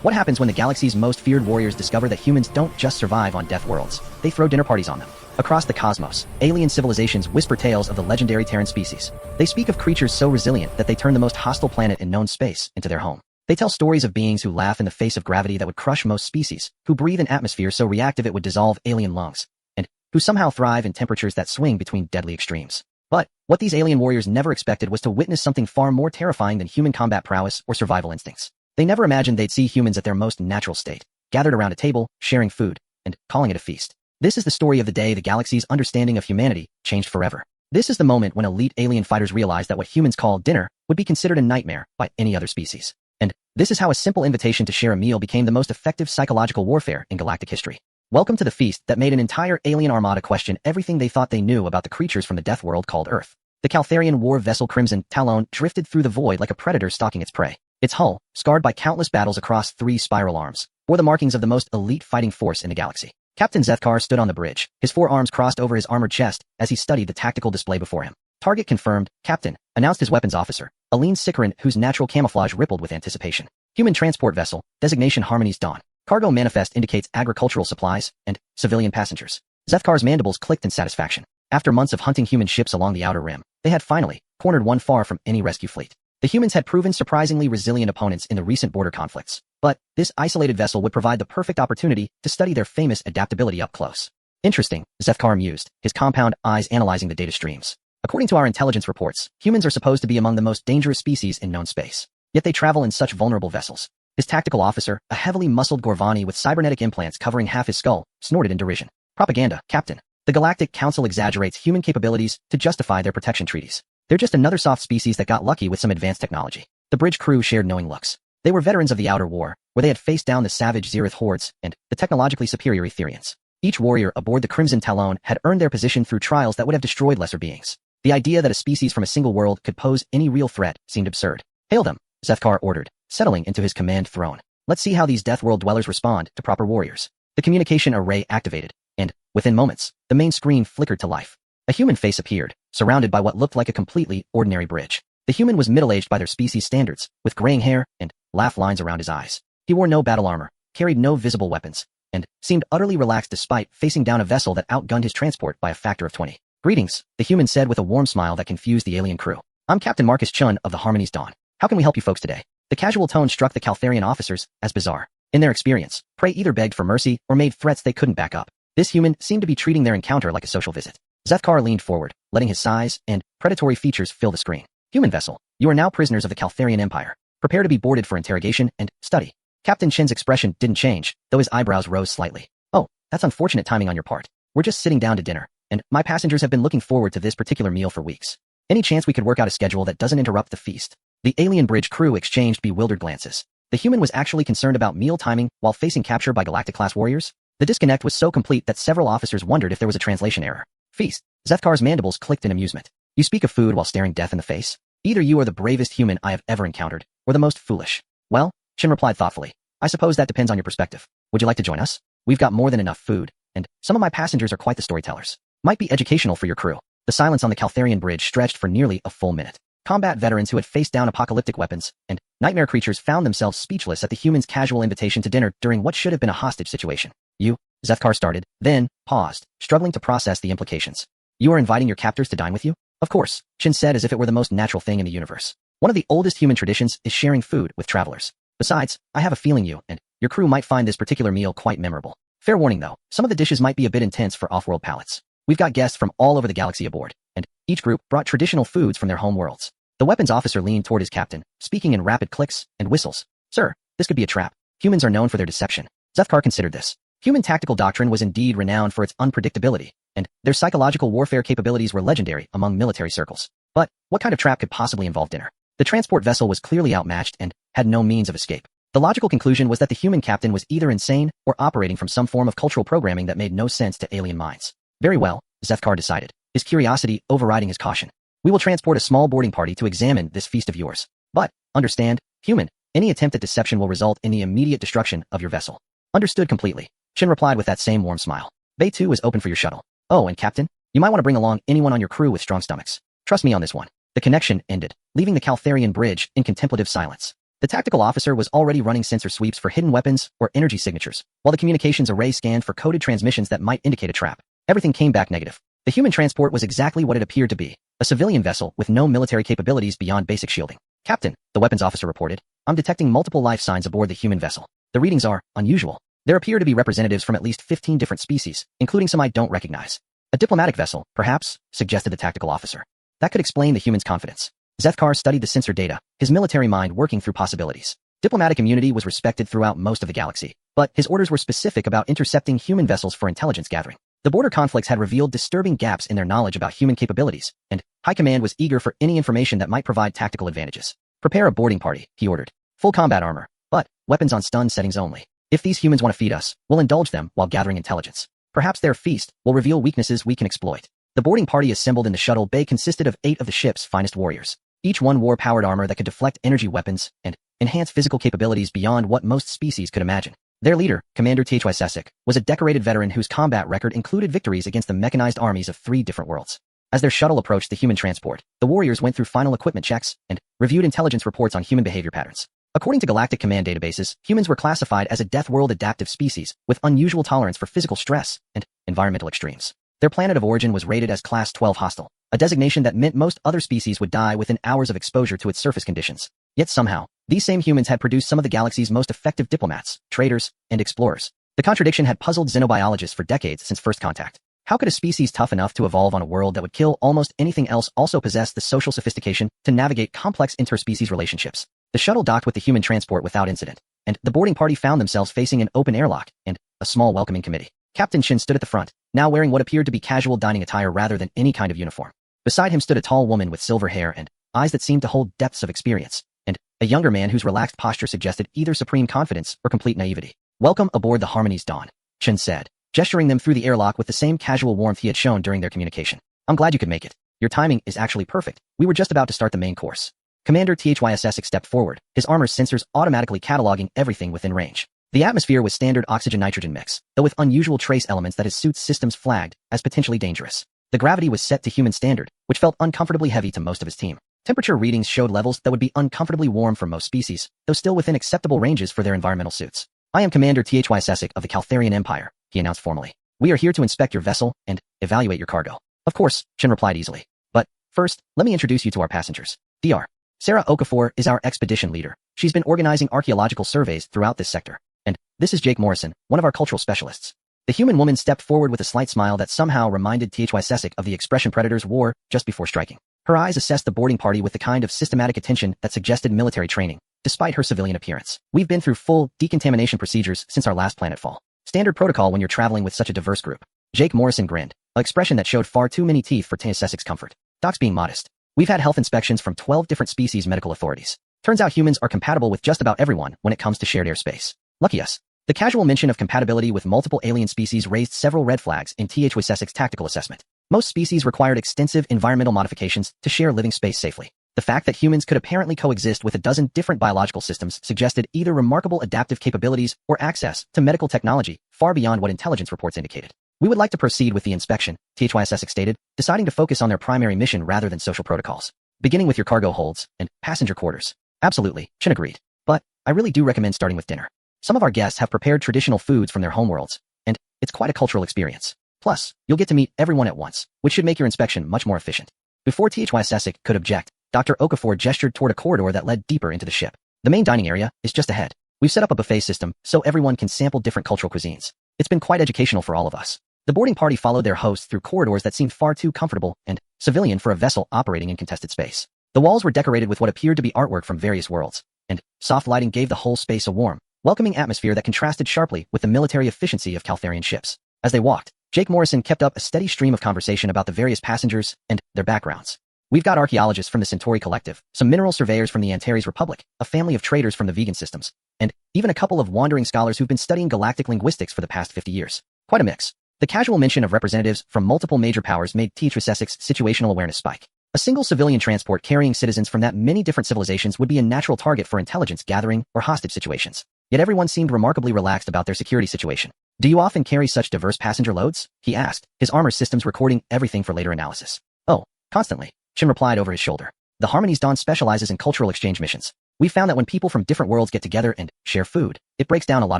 What happens when the galaxy's most feared warriors discover that humans don't just survive on death worlds, they throw dinner parties on them? Across the cosmos, alien civilizations whisper tales of the legendary Terran species. They speak of creatures so resilient that they turn the most hostile planet in known space into their home. They tell stories of beings who laugh in the face of gravity that would crush most species, who breathe an atmosphere so reactive it would dissolve alien lungs, and who somehow thrive in temperatures that swing between deadly extremes. But what these alien warriors never expected was to witness something far more terrifying than human combat prowess or survival instincts. They never imagined they'd see humans at their most natural state, gathered around a table, sharing food, and calling it a feast. This is the story of the day the galaxy's understanding of humanity changed forever. This is the moment when elite alien fighters realized that what humans call dinner would be considered a nightmare by any other species. And this is how a simple invitation to share a meal became the most effective psychological warfare in galactic history. Welcome to the feast that made an entire alien armada question everything they thought they knew about the creatures from the Deathworld called Earth. The Caltharian war vessel Crimson Talon drifted through the void like a predator stalking its prey. Its hull, scarred by countless battles across 3 spiral arms, bore the markings of the most elite fighting force in the galaxy. Captain Zethkar stood on the bridge, his 4 arms crossed over his armored chest as he studied the tactical display before him. Target confirmed, Captain, announced his weapons officer, a lean Sicaran whose natural camouflage rippled with anticipation. Human transport vessel, designation Harmony's Dawn. Cargo manifest indicates agricultural supplies and civilian passengers. Zethkar's mandibles clicked in satisfaction. After months of hunting human ships along the outer rim, they had finally cornered one far from any rescue fleet. The humans had proven surprisingly resilient opponents in the recent border conflicts, but this isolated vessel would provide the perfect opportunity to study their famous adaptability up close. Interesting, Zethkar mused, his compound eyes analyzing the data streams. According to our intelligence reports, humans are supposed to be among the most dangerous species in known space. Yet they travel in such vulnerable vessels. His tactical officer, a heavily muscled Gorvani with cybernetic implants covering half his skull, snorted in derision. Propaganda, Captain. The Galactic Council exaggerates human capabilities to justify their protection treaties. They're just another soft species that got lucky with some advanced technology. The bridge crew shared knowing looks. They were veterans of the Outer War, where they had faced down the savage Zereth hordes and the technologically superior Etherians. Each warrior aboard the Crimson Talon had earned their position through trials that would have destroyed lesser beings. The idea that a species from a single world could pose any real threat seemed absurd. Hail them, Zethkar ordered, settling into his command throne. Let's see how these Deathworld dwellers respond to proper warriors. The communication array activated, and, within moments, the main screen flickered to life. A human face appeared, surrounded by what looked like a completely ordinary bridge. The human was middle-aged by their species standards, with graying hair and laugh lines around his eyes. He wore no battle armor, carried no visible weapons, and seemed utterly relaxed despite facing down a vessel that outgunned his transport by a factor of 20. Greetings, the human said with a warm smile that confused the alien crew. I'm Captain Marcus Chun of the Harmony's Dawn. How can we help you folks today? The casual tone struck the Caltharian officers as bizarre. In their experience, prey either begged for mercy or made threats they couldn't back up. This human seemed to be treating their encounter like a social visit. Zethkar leaned forward, letting his size and predatory features fill the screen. Human vessel, you are now prisoners of the Caltharian Empire. Prepare to be boarded for interrogation and study. Captain Chin's expression didn't change, though his eyebrows rose slightly. Oh, that's unfortunate timing on your part. We're just sitting down to dinner, and my passengers have been looking forward to this particular meal for weeks. Any chance we could work out a schedule that doesn't interrupt the feast? The alien bridge crew exchanged bewildered glances. The human was actually concerned about meal timing while facing capture by Galactic-class warriors? The disconnect was so complete that several officers wondered if there was a translation error. Feast. Zethkar's mandibles clicked in amusement. You speak of food while staring death in the face? Either you are the bravest human I have ever encountered, or the most foolish. Well, Shin replied thoughtfully, I suppose that depends on your perspective. Would you like to join us? We've got more than enough food, and some of my passengers are quite the storytellers. Might be educational for your crew. The silence on the Caltharian bridge stretched for nearly a full minute. Combat veterans who had faced down apocalyptic weapons and nightmare creatures found themselves speechless at the human's casual invitation to dinner during what should have been a hostage situation. You, Zethkar started, then paused, struggling to process the implications. You are inviting your captors to dine with you? Of course, Shin said as if it were the most natural thing in the universe. One of the oldest human traditions is sharing food with travelers. Besides, I have a feeling you and your crew might find this particular meal quite memorable. Fair warning though, some of the dishes might be a bit intense for off-world palates. We've got guests from all over the galaxy aboard, and each group brought traditional foods from their home worlds. The weapons officer leaned toward his captain, speaking in rapid clicks and whistles. Sir, this could be a trap. Humans are known for their deception. Zethkar considered this. Human tactical doctrine was indeed renowned for its unpredictability, and their psychological warfare capabilities were legendary among military circles. But what kind of trap could possibly involve dinner? The transport vessel was clearly outmatched and had no means of escape. The logical conclusion was that the human captain was either insane or operating from some form of cultural programming that made no sense to alien minds. Very well, Zethkar decided, his curiosity overriding his caution. We will transport a small boarding party to examine this feast of yours. But, understand, human, any attempt at deception will result in the immediate destruction of your vessel. Understood completely. Shin replied with that same warm smile. Bay 2 is open for your shuttle. Oh, and Captain, you might want to bring along anyone on your crew with strong stomachs. Trust me on this one. The connection ended, leaving the Caltharian bridge in contemplative silence. The tactical officer was already running sensor sweeps for hidden weapons or energy signatures, while the communications array scanned for coded transmissions that might indicate a trap. Everything came back negative. The human transport was exactly what it appeared to be, a civilian vessel with no military capabilities beyond basic shielding. "Captain," the weapons officer reported, "I'm detecting multiple life signs aboard the human vessel. The readings are unusual. There appear to be representatives from at least 15 different species, including some I don't recognize." "A diplomatic vessel, perhaps," suggested the tactical officer. That could explain the human's confidence. Zethkar studied the sensor data, his military mind working through possibilities. Diplomatic immunity was respected throughout most of the galaxy, but his orders were specific about intercepting human vessels for intelligence gathering. The border conflicts had revealed disturbing gaps in their knowledge about human capabilities, and High Command was eager for any information that might provide tactical advantages. "Prepare a boarding party," he ordered. "Full combat armor, but weapons on stun settings only. If these humans want to feed us, we'll indulge them while gathering intelligence. Perhaps their feast will reveal weaknesses we can exploit." The boarding party assembled in the shuttle bay consisted of 8 of the ship's finest warriors. Each one wore powered armor that could deflect energy weapons and enhance physical capabilities beyond what most species could imagine. Their leader, Commander HFY Sci-Fi, was a decorated veteran whose combat record included victories against the mechanized armies of 3 different worlds. As their shuttle approached the human transport, the warriors went through final equipment checks and reviewed intelligence reports on human behavior patterns. According to galactic command databases, humans were classified as a Deathworld adaptive species with unusual tolerance for physical stress and environmental extremes. Their planet of origin was rated as Class 12 hostile, a designation that meant most other species would die within hours of exposure to its surface conditions. Yet somehow, these same humans had produced some of the galaxy's most effective diplomats, traders, and explorers. The contradiction had puzzled xenobiologists for decades since first contact. How could a species tough enough to evolve on a world that would kill almost anything else also possess the social sophistication to navigate complex interspecies relationships? The shuttle docked with the human transport without incident, and the boarding party found themselves facing an open airlock and a small welcoming committee. Captain Shin stood at the front, now wearing what appeared to be casual dining attire rather than any kind of uniform. Beside him stood a tall woman with silver hair and eyes that seemed to hold depths of experience, and a younger man whose relaxed posture suggested either supreme confidence or complete naivety. "Welcome aboard the Harmony's Dawn," Chen said, gesturing them through the airlock with the same casual warmth he had shown during their communication. "I'm glad you could make it. Your timing is actually perfect. We were just about to start the main course." Commander HFY Sci-Fi stepped forward, his armor's sensors automatically cataloging everything within range. The atmosphere was standard oxygen-nitrogen mix, though with unusual trace elements that his suit's systems flagged as potentially dangerous. The gravity was set to human standard, which felt uncomfortably heavy to most of his team. Temperature readings showed levels that would be uncomfortably warm for most species, though still within acceptable ranges for their environmental suits. "I am Commander HFY Sci-Fi of the Caltharian Empire," he announced formally. "We are here to inspect your vessel and evaluate your cargo." "Of course," Chen replied easily. "But first, let me introduce you to our passengers. Dr. Sarah Okafor is our expedition leader. She's been organizing archaeological surveys throughout this sector. And this is Jake Morrison, one of our cultural specialists." The human woman stepped forward with a slight smile that somehow reminded HFY Sci-Fi of the expression predators wore just before striking. Her eyes assessed the boarding party with the kind of systematic attention that suggested military training, despite her civilian appearance. "We've been through full decontamination procedures since our last planetfall. Standard protocol when you're traveling with such a diverse group." Jake Morrison grinned, an expression that showed far too many teeth for Sci's comfort. "Doc's being modest. We've had health inspections from 12 different species medical authorities. Turns out humans are compatible with just about everyone when it comes to shared airspace. Lucky us." The casual mention of compatibility with multiple alien species raised several red flags in HFY Sci's tactical assessment. Most species required extensive environmental modifications to share living space safely. The fact that humans could apparently coexist with a dozen different biological systems suggested either remarkable adaptive capabilities or access to medical technology far beyond what intelligence reports indicated. "We would like to proceed with the inspection," HFY Sci-Fi stated, deciding to focus on their primary mission rather than social protocols. "Beginning with your cargo holds and passenger quarters." "Absolutely," Chen agreed. "But I really do recommend starting with dinner. Some of our guests have prepared traditional foods from their homeworlds, and it's quite a cultural experience. Plus, you'll get to meet everyone at once, which should make your inspection much more efficient." Before HFY Sci-Fi could object, Dr. Okafor gestured toward a corridor that led deeper into the ship. "The main dining area is just ahead. We've set up a buffet system so everyone can sample different cultural cuisines. It's been quite educational for all of us." The boarding party followed their hosts through corridors that seemed far too comfortable and civilian for a vessel operating in contested space. The walls were decorated with what appeared to be artwork from various worlds, and soft lighting gave the whole space a warm, welcoming atmosphere that contrasted sharply with the military efficiency of Caltharian ships. As they walked, Jake Morrison kept up a steady stream of conversation about the various passengers and their backgrounds. "We've got archaeologists from the Centauri Collective, some mineral surveyors from the Antares Republic, a family of traders from the vegan systems, and even a couple of wandering scholars who've been studying galactic linguistics for the past 50 years. Quite a mix." The casual mention of representatives from multiple major powers made HFY Sci's situational awareness spike. A single civilian transport carrying citizens from that many different civilizations would be a natural target for intelligence gathering or hostage situations. Yet everyone seemed remarkably relaxed about their security situation. "Do you often carry such diverse passenger loads?" he asked, his armor systems recording everything for later analysis. "Oh, constantly," Chen replied over his shoulder. "The Harmony's Dawn specializes in cultural exchange missions. We found that when people from different worlds get together and share food, it breaks down a lot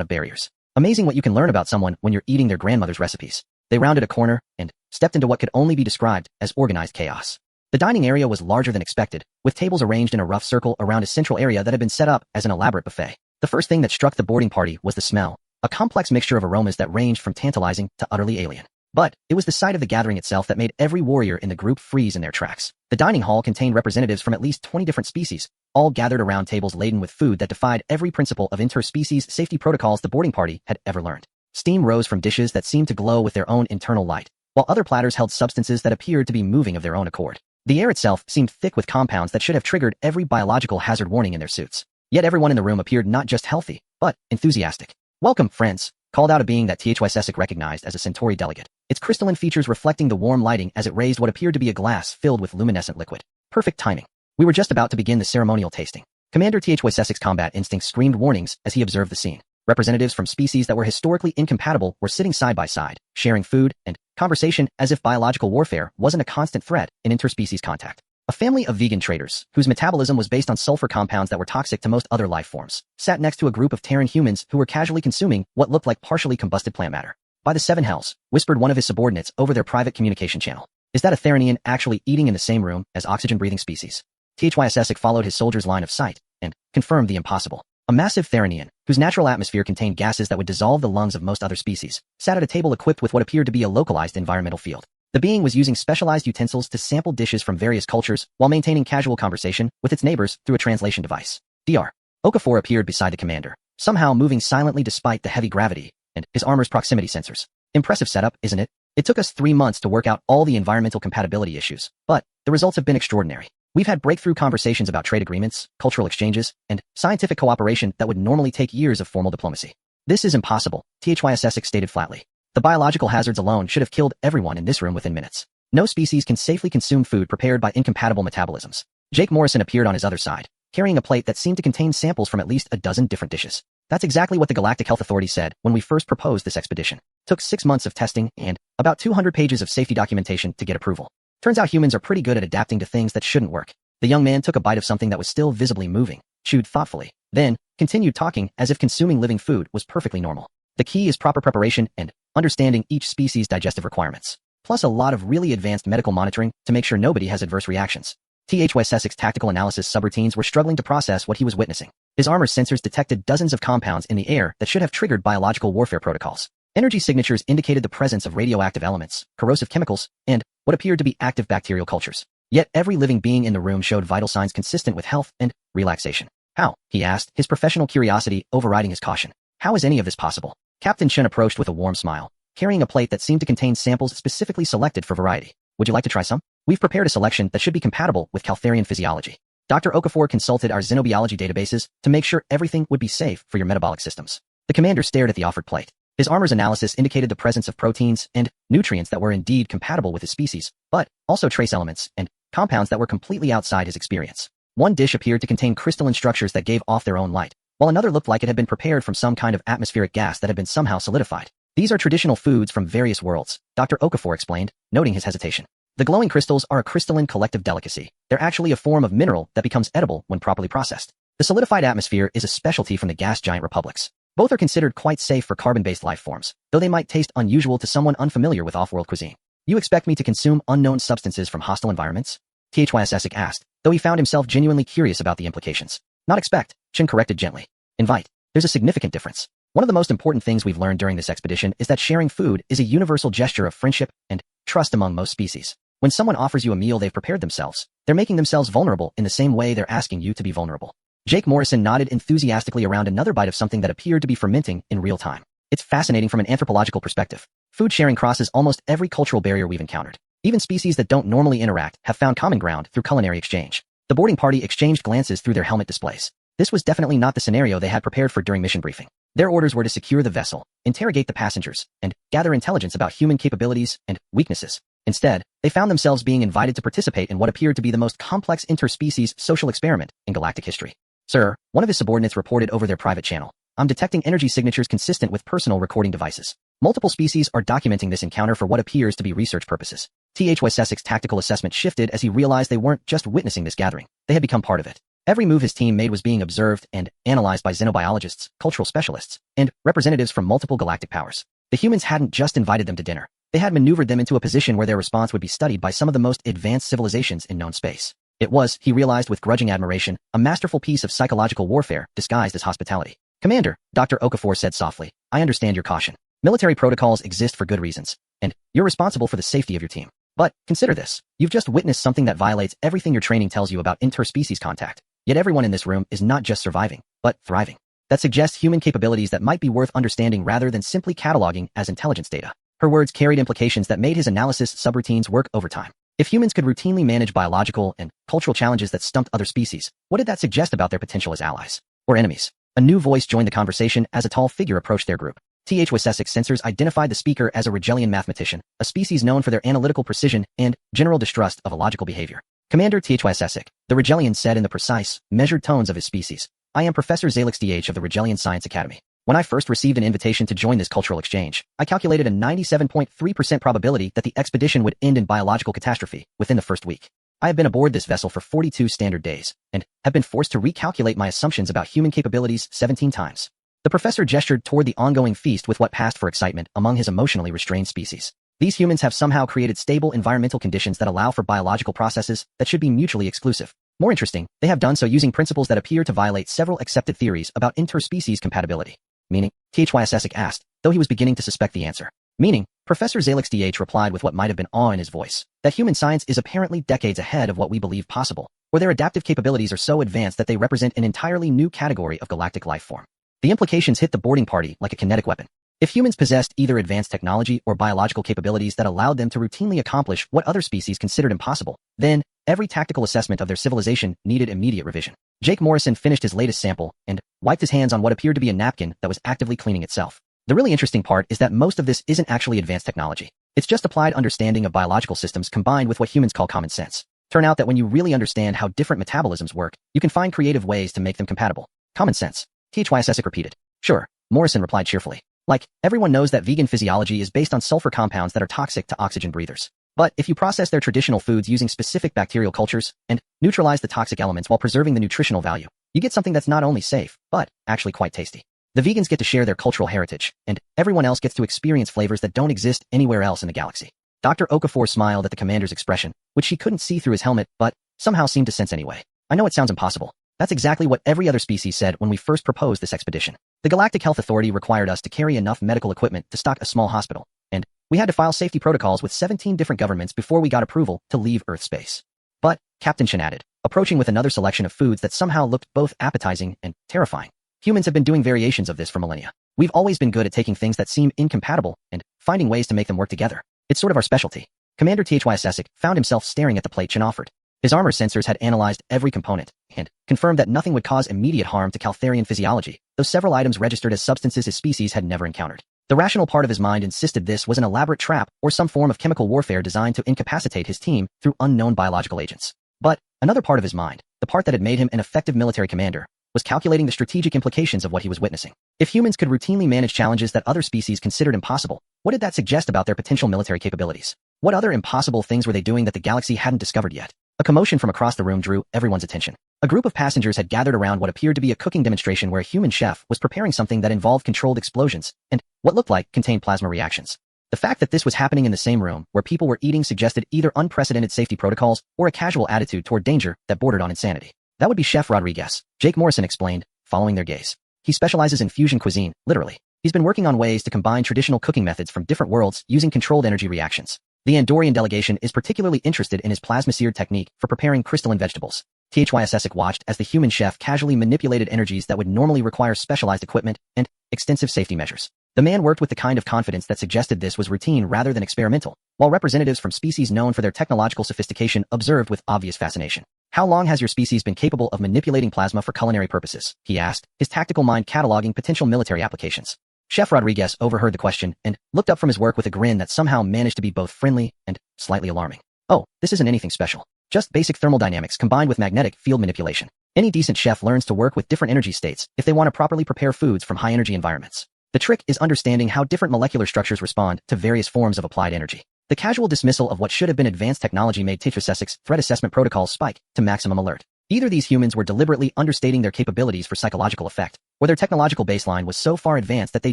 of barriers. Amazing what you can learn about someone when you're eating their grandmother's recipes. They rounded a corner and stepped into what could only be described as organized chaos. The dining area was larger than expected, with tables arranged in a rough circle around a central area that had been set up as an elaborate buffet. The first thing that struck the boarding party was the smell, a complex mixture of aromas that ranged from tantalizing to utterly alien. But it was the sight of the gathering itself that made every warrior in the group freeze in their tracks. The dining hall contained representatives from at least 20 different species, all gathered around tables laden with food that defied every principle of interspecies safety protocols the boarding party had ever learned. Steam rose from dishes that seemed to glow with their own internal light, while other platters held substances that appeared to be moving of their own accord. The air itself seemed thick with compounds that should have triggered every biological hazard warning in their suits. Yet everyone in the room appeared not just healthy, but enthusiastic. "Welcome, friends," called out a being that HFY Sci-Fi recognized as a Centauri delegate, its crystalline features reflecting the warm lighting as it raised what appeared to be a glass filled with luminescent liquid. Perfect timing. We were just about to begin the ceremonial tasting. Commander HFY Sci's combat instinct screamed warnings as he observed the scene. Representatives from species that were historically incompatible were sitting side by side, sharing food and conversation as if biological warfare wasn't a constant threat in interspecies contact. A family of vegan traders, whose metabolism was based on sulfur compounds that were toxic to most other life forms, sat next to a group of Terran humans who were casually consuming what looked like partially combusted plant matter. "By the seven hells," whispered one of his subordinates over their private communication channel. "Is that a Theranian actually eating in the same room as oxygen-breathing species?" HFY Sci followed his soldier's line of sight and confirmed the impossible. A massive Theranian, whose natural atmosphere contained gases that would dissolve the lungs of most other species, sat at a table equipped with what appeared to be a localized environmental field. The being was using specialized utensils to sample dishes from various cultures while maintaining casual conversation with its neighbors through a translation device. Dr. Okafor appeared beside the commander, somehow moving silently despite the heavy gravity and his armor's proximity sensors. Impressive setup, isn't it? It took us 3 months to work out all the environmental compatibility issues, but the results have been extraordinary. We've had breakthrough conversations about trade agreements, cultural exchanges, and scientific cooperation that would normally take years of formal diplomacy. "This is impossible," HFY Sci stated flatly. "The biological hazards alone should have killed everyone in this room within minutes. No species can safely consume food prepared by incompatible metabolisms." Jake Morrison appeared on his other side, carrying a plate that seemed to contain samples from at least a dozen different dishes. "That's exactly what the Galactic Health Authority said when we first proposed this expedition. Took 6 months of testing and about 200 pages of safety documentation to get approval. Turns out humans are pretty good at adapting to things that shouldn't work." The young man took a bite of something that was still visibly moving, chewed thoughtfully, then continued talking as if consuming living food was perfectly normal. "The key is proper preparation and understanding each species' digestive requirements, plus a lot of really advanced medical monitoring to make sure nobody has adverse reactions." HFY Sci's tactical analysis subroutines were struggling to process what he was witnessing. His armor sensors detected dozens of compounds in the air that should have triggered biological warfare protocols. Energy signatures indicated the presence of radioactive elements, corrosive chemicals, and what appeared to be active bacterial cultures. Yet every living being in the room showed vital signs consistent with health and relaxation. "How?" he asked, his professional curiosity overriding his caution. "How is any of this possible?" Captain Chen approached with a warm smile, carrying a plate that seemed to contain samples specifically selected for variety. "Would you like to try some? We've prepared a selection that should be compatible with Caltharian physiology." Dr. Okafor consulted our xenobiology databases to make sure everything would be safe for your metabolic systems. The commander stared at the offered plate. His armor's analysis indicated the presence of proteins and nutrients that were indeed compatible with his species, but also trace elements and compounds that were completely outside his experience. One dish appeared to contain crystalline structures that gave off their own light, while another looked like it had been prepared from some kind of atmospheric gas that had been somehow solidified. "These are traditional foods from various worlds," Dr. Okafor explained, noting his hesitation. "The glowing crystals are a crystalline collective delicacy. They're actually a form of mineral that becomes edible when properly processed. The solidified atmosphere is a specialty from the gas giant republics. Both are considered quite safe for carbon-based life forms, though they might taste unusual to someone unfamiliar with off-world cuisine." "You expect me to consume unknown substances from hostile environments?" HFY Sci asked, though he found himself genuinely curious about the implications. "Not expect," Chen corrected gently. "Invite." There's a significant difference. One of the most important things we've learned during this expedition is that sharing food is a universal gesture of friendship and trust among most species. When someone offers you a meal they've prepared themselves, they're making themselves vulnerable in the same way they're asking you to be vulnerable. Jake Morrison nodded enthusiastically around another bite of something that appeared to be fermenting in real time. "It's fascinating from an anthropological perspective. Food sharing crosses almost every cultural barrier we've encountered. Even species that don't normally interact have found common ground through culinary exchange." The boarding party exchanged glances through their helmet displays. This was definitely not the scenario they had prepared for during mission briefing. Their orders were to secure the vessel, interrogate the passengers, and gather intelligence about human capabilities and weaknesses. Instead, they found themselves being invited to participate in what appeared to be the most complex interspecies social experiment in galactic history. "Sir," one of his subordinates reported over their private channel, "I'm detecting energy signatures consistent with personal recording devices. Multiple species are documenting this encounter for what appears to be research purposes." HFY Sci's tactical assessment shifted as he realized they weren't just witnessing this gathering. They had become part of it. Every move his team made was being observed and analyzed by xenobiologists, cultural specialists, and representatives from multiple galactic powers. The humans hadn't just invited them to dinner. They had maneuvered them into a position where their response would be studied by some of the most advanced civilizations in known space. It was, he realized with grudging admiration, a masterful piece of psychological warfare disguised as hospitality. Commander, Dr. Okafor said softly, I understand your caution. Military protocols exist for good reasons, and you're responsible for the safety of your team. But consider this. You've just witnessed something that violates everything your training tells you about interspecies contact. Yet everyone in this room is not just surviving, but thriving. That suggests human capabilities that might be worth understanding rather than simply cataloging as intelligence data. Her words carried implications that made his analysis subroutines work overtime. If humans could routinely manage biological and cultural challenges that stumped other species, what did that suggest about their potential as allies? Or enemies? A new voice joined the conversation as a tall figure approached their group. HFY sensors identified the speaker as a Regelian mathematician, a species known for their analytical precision and general distrust of illogical behavior. Commander HFY, the Regelian said in the precise, measured tones of his species, I am Professor Zalix DH of the Regelian Science Academy. When I first received an invitation to join this cultural exchange, I calculated a 97.3% probability that the expedition would end in biological catastrophe within the first week. I have been aboard this vessel for 42 standard days, and have been forced to recalculate my assumptions about human capabilities 17 times. The professor gestured toward the ongoing feast with what passed for excitement among his emotionally restrained species. These humans have somehow created stable environmental conditions that allow for biological processes that should be mutually exclusive. More interesting, they have done so using principles that appear to violate several accepted theories about interspecies compatibility. Meaning? HFY asked, though he was beginning to suspect the answer. Meaning, Professor Zalix DH replied with what might have been awe in his voice, that human science is apparently decades ahead of what we believe possible, or their adaptive capabilities are so advanced that they represent an entirely new category of galactic life form. The implications hit the boarding party like a kinetic weapon. If humans possessed either advanced technology or biological capabilities that allowed them to routinely accomplish what other species considered impossible, then every tactical assessment of their civilization needed immediate revision. Jake Morrison finished his latest sample and wiped his hands on what appeared to be a napkin that was actively cleaning itself. The really interesting part is that most of this isn't actually advanced technology. It's just applied understanding of biological systems combined with what humans call common sense. Turn out that when you really understand how different metabolisms work, you can find creative ways to make them compatible. Common sense. HFY repeated. Sure, Morrison replied cheerfully. Like, everyone knows that vegan physiology is based on sulfur compounds that are toxic to oxygen breathers. But if you process their traditional foods using specific bacterial cultures and neutralize the toxic elements while preserving the nutritional value, you get something that's not only safe, but actually quite tasty. The vegans get to share their cultural heritage, and everyone else gets to experience flavors that don't exist anywhere else in the galaxy. Dr. Okafor smiled at the commander's expression, which she couldn't see through his helmet, but somehow seemed to sense anyway. I know it sounds impossible. That's exactly what every other species said when we first proposed this expedition. The Galactic Health Authority required us to carry enough medical equipment to stock a small hospital, and we had to file safety protocols with 17 different governments before we got approval to leave Earth space. But, Captain Shin added, approaching with another selection of foods that somehow looked both appetizing and terrifying. Humans have been doing variations of this for millennia. We've always been good at taking things that seem incompatible and finding ways to make them work together. It's sort of our specialty. Commander HFY found himself staring at the plate Shin offered. His armor sensors had analyzed every component and confirmed that nothing would cause immediate harm to Caltharian physiology, though several items registered as substances his species had never encountered. The rational part of his mind insisted this was an elaborate trap or some form of chemical warfare designed to incapacitate his team through unknown biological agents. But another part of his mind, the part that had made him an effective military commander, was calculating the strategic implications of what he was witnessing. If humans could routinely manage challenges that other species considered impossible, what did that suggest about their potential military capabilities? What other impossible things were they doing that the galaxy hadn't discovered yet? A commotion from across the room drew everyone's attention. A group of passengers had gathered around what appeared to be a cooking demonstration where a human chef was preparing something that involved controlled explosions and what looked like contained plasma reactions. The fact that this was happening in the same room where people were eating suggested either unprecedented safety protocols or a casual attitude toward danger that bordered on insanity. That would be Chef Rodriguez, Jake Morrison explained, following their gaze. He specializes in fusion cuisine, literally. He's been working on ways to combine traditional cooking methods from different worlds using controlled energy reactions. The Andorian delegation is particularly interested in his plasma-seared technique for preparing crystalline vegetables. HFY watched as the human chef casually manipulated energies that would normally require specialized equipment and extensive safety measures. The man worked with the kind of confidence that suggested this was routine rather than experimental, while representatives from species known for their technological sophistication observed with obvious fascination. How long has your species been capable of manipulating plasma for culinary purposes? He asked, his tactical mind cataloging potential military applications. Chef Rodriguez overheard the question and looked up from his work with a grin that somehow managed to be both friendly and slightly alarming. Oh, this isn't anything special. Just basic thermodynamics combined with magnetic field manipulation. Any decent chef learns to work with different energy states if they want to properly prepare foods from high-energy environments. The trick is understanding how different molecular structures respond to various forms of applied energy. The casual dismissal of what should have been advanced technology made HFY threat assessment protocols spike to maximum alert. Either these humans were deliberately understating their capabilities for psychological effect, or their technological baseline was so far advanced that they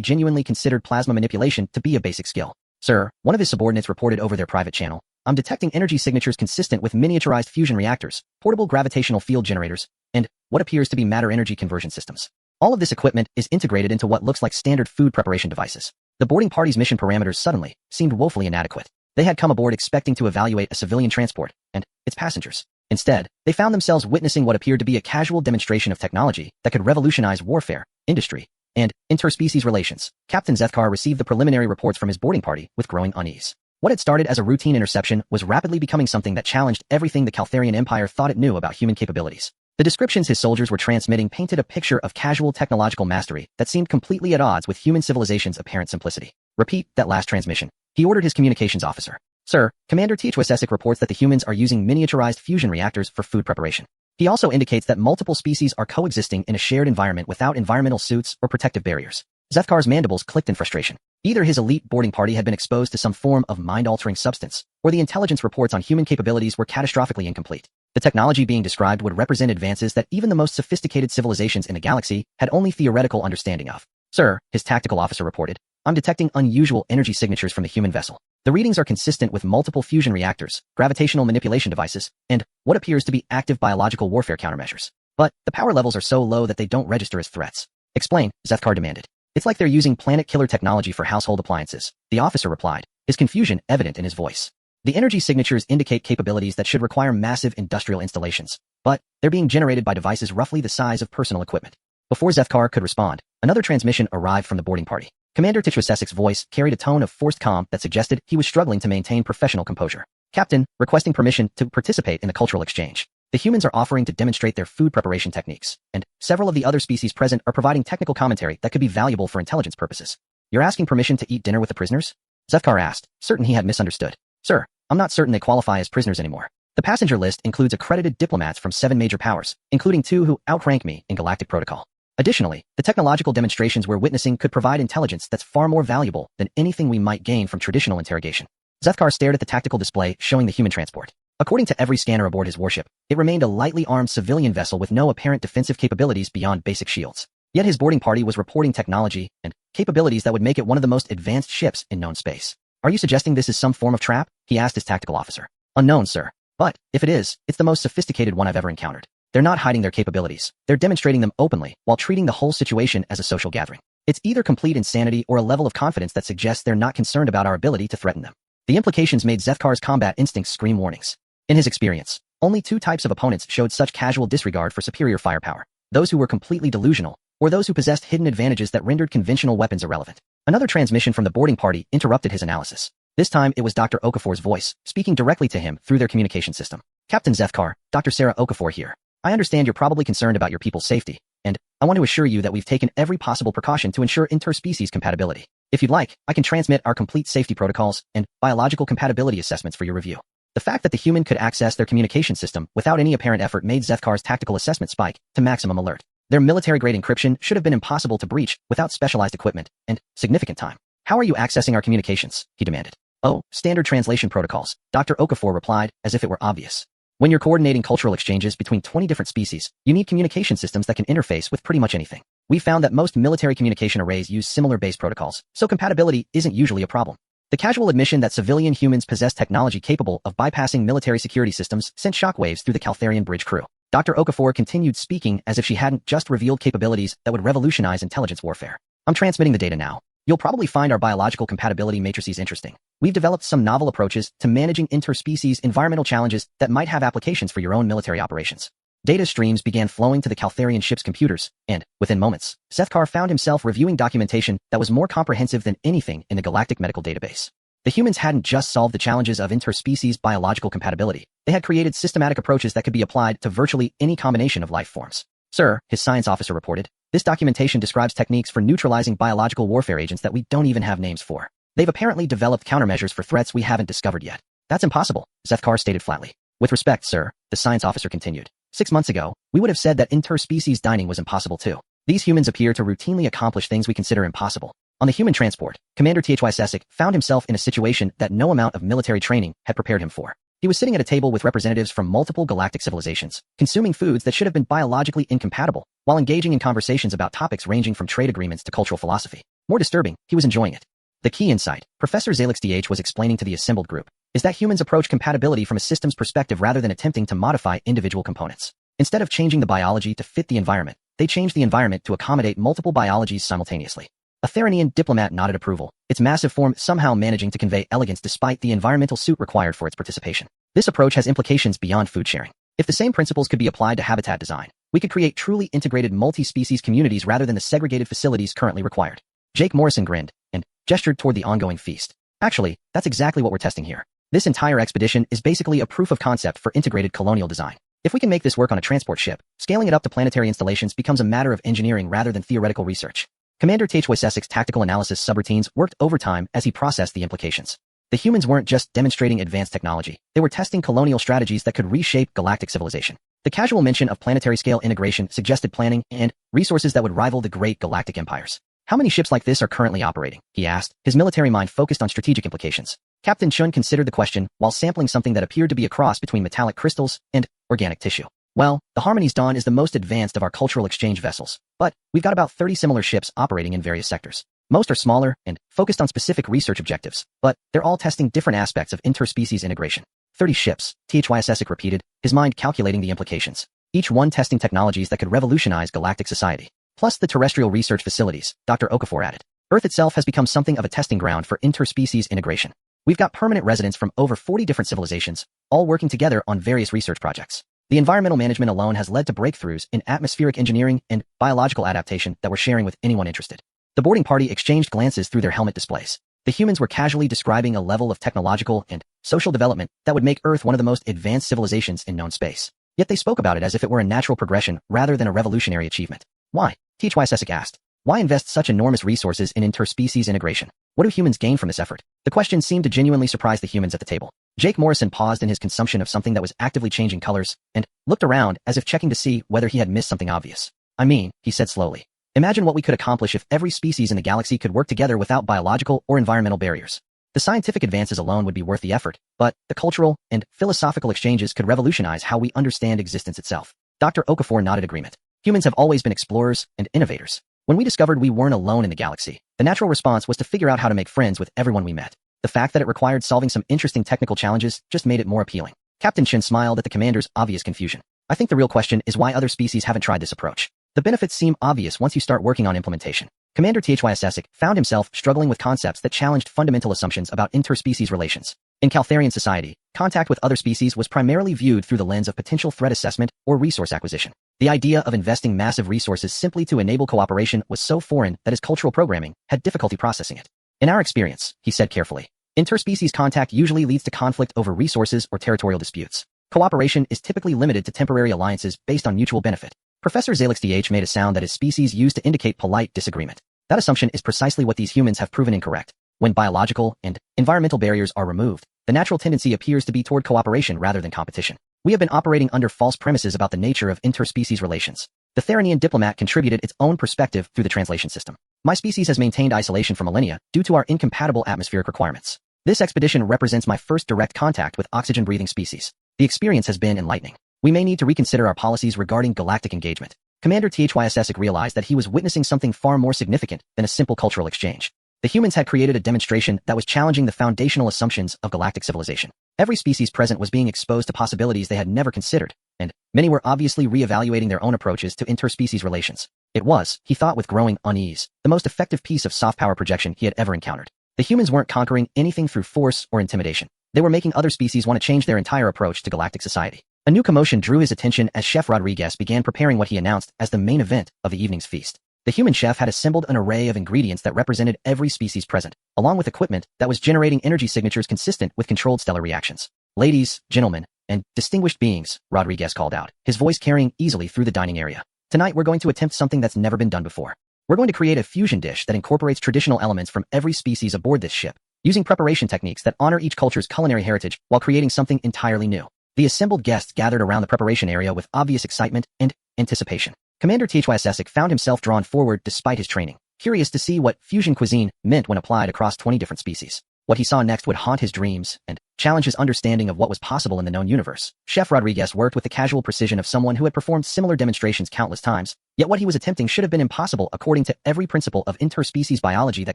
genuinely considered plasma manipulation to be a basic skill. Sir, one of his subordinates reported over their private channel, I'm detecting energy signatures consistent with miniaturized fusion reactors, portable gravitational field generators, and what appears to be matter-energy conversion systems. All of this equipment is integrated into what looks like standard food preparation devices. The boarding party's mission parameters suddenly seemed woefully inadequate. They had come aboard expecting to evaluate a civilian transport and its passengers. Instead, they found themselves witnessing what appeared to be a casual demonstration of technology that could revolutionize warfare, industry, and interspecies relations. Captain Zethkar received the preliminary reports from his boarding party with growing unease. What had started as a routine interception was rapidly becoming something that challenged everything the Caltharian Empire thought it knew about human capabilities. The descriptions his soldiers were transmitting painted a picture of casual technological mastery that seemed completely at odds with human civilization's apparent simplicity. Repeat that last transmission. He ordered his communications officer. Sir, Commander HFY Sci-Fi reports that the humans are using miniaturized fusion reactors for food preparation. He also indicates that multiple species are coexisting in a shared environment without environmental suits or protective barriers. Zethkar's mandibles clicked in frustration. Either his elite boarding party had been exposed to some form of mind-altering substance, or the intelligence reports on human capabilities were catastrophically incomplete. The technology being described would represent advances that even the most sophisticated civilizations in the galaxy had only theoretical understanding of. Sir, his tactical officer reported, I'm detecting unusual energy signatures from the human vessel. The readings are consistent with multiple fusion reactors, gravitational manipulation devices, and what appears to be active biological warfare countermeasures. But the power levels are so low that they don't register as threats. Explain, Zethkar demanded. It's like they're using planet-killer technology for household appliances, the officer replied, his confusion evident in his voice. The energy signatures indicate capabilities that should require massive industrial installations, but they're being generated by devices roughly the size of personal equipment. Before Zethkar could respond, another transmission arrived from the boarding party. Commander HFY Sci-Fi's voice carried a tone of forced calm that suggested he was struggling to maintain professional composure. Captain, requesting permission to participate in the cultural exchange. The humans are offering to demonstrate their food preparation techniques, and several of the other species present are providing technical commentary that could be valuable for intelligence purposes. You're asking permission to eat dinner with the prisoners? Zethkar asked, certain he had misunderstood. Sir, I'm not certain they qualify as prisoners anymore. The passenger list includes accredited diplomats from 7 major powers, including 2 who outrank me in galactic protocol. Additionally, the technological demonstrations we're witnessing could provide intelligence that's far more valuable than anything we might gain from traditional interrogation. Zethkar stared at the tactical display showing the human transport. According to every scanner aboard his warship, it remained a lightly armed civilian vessel with no apparent defensive capabilities beyond basic shields. Yet his boarding party was reporting technology and capabilities that would make it one of the most advanced ships in known space. Are you suggesting this is some form of trap? He asked his tactical officer. Unknown, sir. But, if it is, it's the most sophisticated one I've ever encountered. They're not hiding their capabilities. They're demonstrating them openly, while treating the whole situation as a social gathering. It's either complete insanity or a level of confidence that suggests they're not concerned about our ability to threaten them. The implications made Zethkar's combat instincts scream warnings. In his experience, only 2 types of opponents showed such casual disregard for superior firepower. Those who were completely delusional, or those who possessed hidden advantages that rendered conventional weapons irrelevant. Another transmission from the boarding party interrupted his analysis. This time it was Dr. Okafor's voice, speaking directly to him through their communication system. Captain Zethkar, Dr. Sarah Okafor here. I understand you're probably concerned about your people's safety, and I want to assure you that we've taken every possible precaution to ensure interspecies compatibility. If you'd like, I can transmit our complete safety protocols and biological compatibility assessments for your review. The fact that the human could access their communication system without any apparent effort made Zethkar's tactical assessment spike to maximum alert. Their military-grade encryption should have been impossible to breach without specialized equipment and significant time. How are you accessing our communications? He demanded. Oh, standard translation protocols, Dr. Okafor replied, as if it were obvious. When you're coordinating cultural exchanges between 20 different species, you need communication systems that can interface with pretty much anything. We found that most military communication arrays use similar base protocols, so compatibility isn't usually a problem. The casual admission that civilian humans possess technology capable of bypassing military security systems sent shockwaves through the Caltharian bridge crew. Dr. Okafor continued speaking as if she hadn't just revealed capabilities that would revolutionize intelligence warfare. I'm transmitting the data now. You'll probably find our biological compatibility matrices interesting. We've developed some novel approaches to managing interspecies environmental challenges that might have applications for your own military operations. Data streams began flowing to the Caltharian ship's computers, and, within moments, Zethkar found himself reviewing documentation that was more comprehensive than anything in the galactic medical database. The humans hadn't just solved the challenges of interspecies biological compatibility. They had created systematic approaches that could be applied to virtually any combination of life forms. Sir, his science officer reported, this documentation describes techniques for neutralizing biological warfare agents that we don't even have names for. They've apparently developed countermeasures for threats we haven't discovered yet. That's impossible, Zethkar stated flatly. With respect, sir, the science officer continued. 6 months ago, we would have said that interspecies dining was impossible too. These humans appear to routinely accomplish things we consider impossible. On the human transport, Commander HFY Sci-Fi found himself in a situation that no amount of military training had prepared him for. He was sitting at a table with representatives from multiple galactic civilizations, consuming foods that should have been biologically incompatible, while engaging in conversations about topics ranging from trade agreements to cultural philosophy. More disturbing, he was enjoying it. The key insight, Professor Zalix was explaining to the assembled group, is that humans approach compatibility from a systems perspective rather than attempting to modify individual components. Instead of changing the biology to fit the environment, they change the environment to accommodate multiple biologies simultaneously. A Theranian diplomat nodded approval, its massive form somehow managing to convey elegance despite the environmental suit required for its participation. This approach has implications beyond food sharing. If the same principles could be applied to habitat design, we could create truly integrated multi-species communities rather than the segregated facilities currently required. Jake Morrison grinned and gestured toward the ongoing feast. Actually, that's exactly what we're testing here. This entire expedition is basically a proof of concept for integrated colonial design. If we can make this work on a transport ship, scaling it up to planetary installations becomes a matter of engineering rather than theoretical research. Commander HFY Sci-Fi's tactical analysis subroutines worked overtime as he processed the implications. The humans weren't just demonstrating advanced technology, they were testing colonial strategies that could reshape galactic civilization. The casual mention of planetary-scale integration suggested planning and resources that would rival the great galactic empires. How many ships like this are currently operating? He asked, his military mind focused on strategic implications. Captain Chun considered the question while sampling something that appeared to be a cross between metallic crystals and organic tissue. Well, the Harmony's Dawn is the most advanced of our cultural exchange vessels, but we've got about 30 similar ships operating in various sectors. Most are smaller and focused on specific research objectives, but they're all testing different aspects of interspecies integration. 30 ships, HFY Sci-Fi repeated, his mind calculating the implications. Each one testing technologies that could revolutionize galactic society. Plus the terrestrial research facilities, Dr. Okafor added. Earth itself has become something of a testing ground for interspecies integration. We've got permanent residents from over 40 different civilizations, all working together on various research projects. The environmental management alone has led to breakthroughs in atmospheric engineering and biological adaptation that we're sharing with anyone interested. The boarding party exchanged glances through their helmet displays. The humans were casually describing a level of technological and social development that would make Earth one of the most advanced civilizations in known space. Yet they spoke about it as if it were a natural progression rather than a revolutionary achievement. Why? HFY Sci-Fi asked. Why invest such enormous resources in interspecies integration? What do humans gain from this effort? The question seemed to genuinely surprise the humans at the table. Jake Morrison paused in his consumption of something that was actively changing colors and looked around as if checking to see whether he had missed something obvious. I mean, he said slowly. Imagine what we could accomplish if every species in the galaxy could work together without biological or environmental barriers. The scientific advances alone would be worth the effort, but the cultural and philosophical exchanges could revolutionize how we understand existence itself. Dr. Okafor nodded agreement. Humans have always been explorers and innovators. When we discovered we weren't alone in the galaxy, the natural response was to figure out how to make friends with everyone we met. The fact that it required solving some interesting technical challenges just made it more appealing. Captain Shin smiled at the commander's obvious confusion. I think the real question is why other species haven't tried this approach. The benefits seem obvious once you start working on implementation. Commander HFY Sci-Fi found himself struggling with concepts that challenged fundamental assumptions about interspecies relations. In Caltharian society, contact with other species was primarily viewed through the lens of potential threat assessment or resource acquisition. The idea of investing massive resources simply to enable cooperation was so foreign that his cultural programming had difficulty processing it. In our experience, he said carefully, interspecies contact usually leads to conflict over resources or territorial disputes. Cooperation is typically limited to temporary alliances based on mutual benefit. Professor Zalix made a sound that his species used to indicate polite disagreement. That assumption is precisely what these humans have proven incorrect. When biological and environmental barriers are removed, the natural tendency appears to be toward cooperation rather than competition. We have been operating under false premises about the nature of interspecies relations. The Theranian diplomat contributed its own perspective through the translation system. My species has maintained isolation for millennia due to our incompatible atmospheric requirements. This expedition represents my first direct contact with oxygen-breathing species. The experience has been enlightening. We may need to reconsider our policies regarding galactic engagement. Commander HFY Sci-Fi realized that he was witnessing something far more significant than a simple cultural exchange. The humans had created a demonstration that was challenging the foundational assumptions of galactic civilization. Every species present was being exposed to possibilities they had never considered, and many were obviously re-evaluating their own approaches to interspecies relations. It was, he thought with growing unease, the most effective piece of soft power projection he had ever encountered. The humans weren't conquering anything through force or intimidation. They were making other species want to change their entire approach to galactic society. A new commotion drew his attention as Chef Rodriguez began preparing what he announced as the main event of the evening's feast. The human chef had assembled an array of ingredients that represented every species present, along with equipment that was generating energy signatures consistent with controlled stellar reactions. Ladies, gentlemen, and distinguished beings, Rodriguez called out, his voice carrying easily through the dining area. Tonight we're going to attempt something that's never been done before. We're going to create a fusion dish that incorporates traditional elements from every species aboard this ship, using preparation techniques that honor each culture's culinary heritage while creating something entirely new. The assembled guests gathered around the preparation area with obvious excitement and anticipation. Commander HFY Sci-Fi found himself drawn forward despite his training, curious to see what fusion cuisine meant when applied across 20 different species. What he saw next would haunt his dreams and challenge his understanding of what was possible in the known universe. Chef Rodriguez worked with the casual precision of someone who had performed similar demonstrations countless times, yet what he was attempting should have been impossible according to every principle of interspecies biology that